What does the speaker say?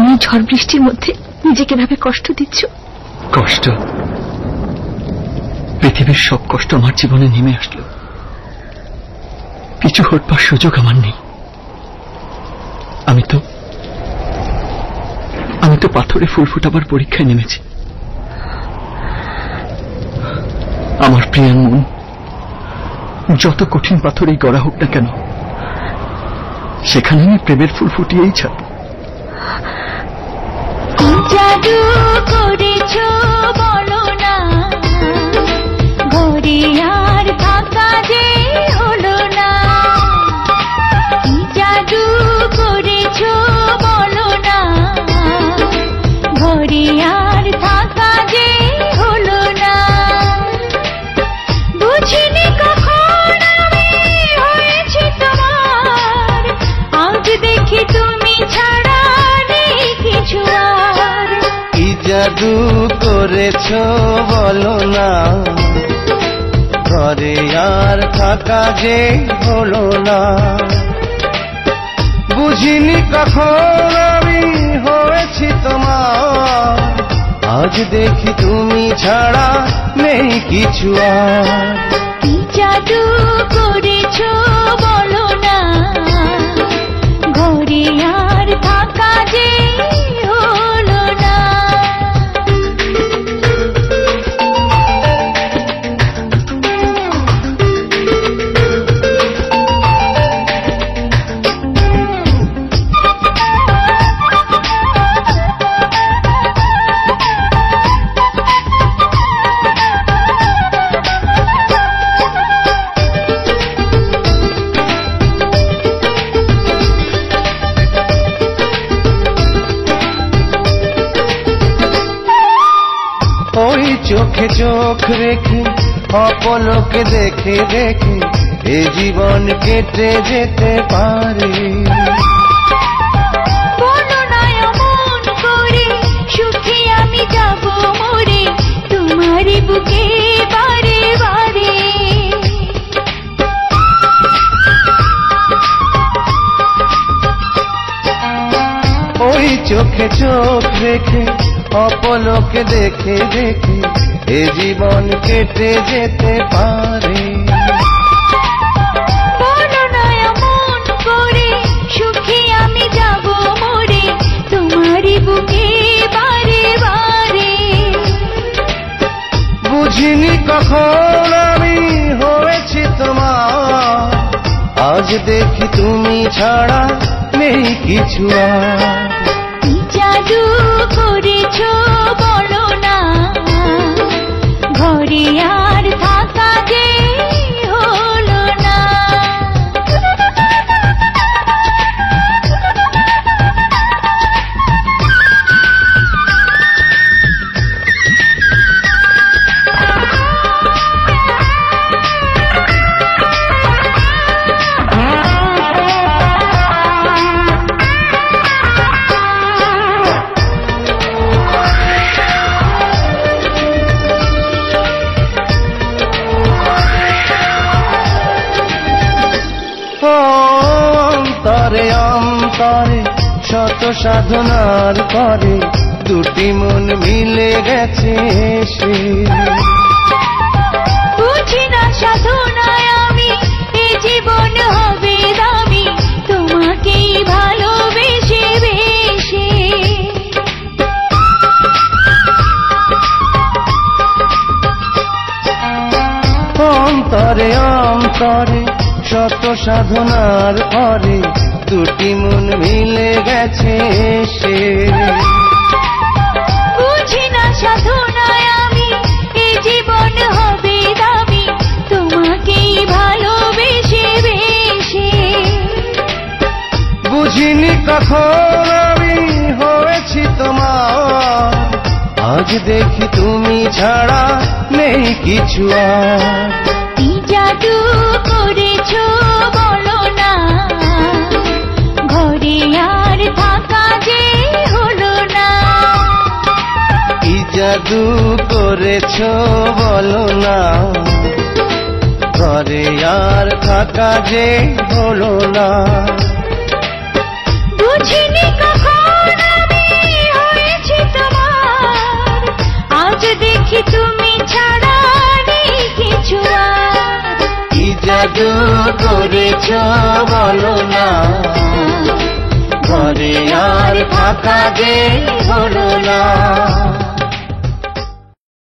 তুমি ঝড় বৃষ্টির মধ্যে নিজেকে ভাবে কষ্ট দিচ্ছ। কষ্ট? পৃথিবীর সব কষ্ট আমার জীবনে নেমে আসলো, কিছু হটবার সুযোগ আমার নেই। আমি তো পাথরে ফুল ফুটাবার পরীক্ষায় নেমেছি। আমার প্রিয়ার মন যত কঠিন পাথরেই গড়া হোক না কেন, সেখানে আমি প্রেমের ফুল ফুটিয়েই ছাড়ব। জাদু করেছ বলো না, ঘরে আর থাকা যে হলো না। কি জাদু করেছ বলো না, ঘরে আর থাকা যে হলো না। বুঝিনি কখন আমি হয়েছি তোমার, আজ দেখি তুমি ছাড়া নেই কিছু আর। কি জাদু করেছ বলো না, ঘরে আর থাকা যে হলো না। বুঝিনি কখন আমি হয়েছি তোমার, আজ দেখি তুমি ছাড়া নেই কিছু আর। কি জাদু করেছ বলো না, ঘরে আর থাকা যে হলো না। ওই চোখে চোখ রেখে অপলকে দেখে দেখে এ জীবন কেটে যেতে পারে। বর্ণনায় মন করে সুখে আমি যাব মরে, তোমারই বুকে বারে বারে। ওই চোখে চোখ রেখে অপলকে দেখে দেখে এ জীবন কেটে যেতে পারে। বর্ণনায় মন করে সুখে আমি যাব মরে, তোমারই বুকে বারে বারে। বুঝিনি কখন আমি হয়েছি তোমার, আজ দেখি তুমি ছাড়া নেই কিছু আর। কি জাদু করেছ বলো না, ঘরে আর থাকা যে হলো না। অন্তরে অন্তরে শত সাধনার পরে দুটি মন মিলে গেছে সে। বুঝি না সাধনায় আমি এ জীবন হবে দামি, তোমাকেই ভালোবেসে বেশে। অন্তরে অন্তরে শত সাধনার পরে দুটি মন মিলে গেছে সে। বুঝি না সাধনায় আমি এ জীবন হবে দামি, তোমাকেই ভালোবেসে বেশে। বুঝিনি কখন আমি হয়েছি তোমার, আজ দেখি তুমি ছাড়া নেই কিছু আর। কি জাদু করেছ বলো না, ঘরে আর থাকা যে হলো না। কি জাদু করেছ বলো না, ঘরে আর থাকা যে হলো না। বুঝিনি কখন আমি দেখি তুমি ছাড়া নেই কিছু আর। কি জাদু করেছ বলো না, ঘরে আর ফাঁকা যে হলো না।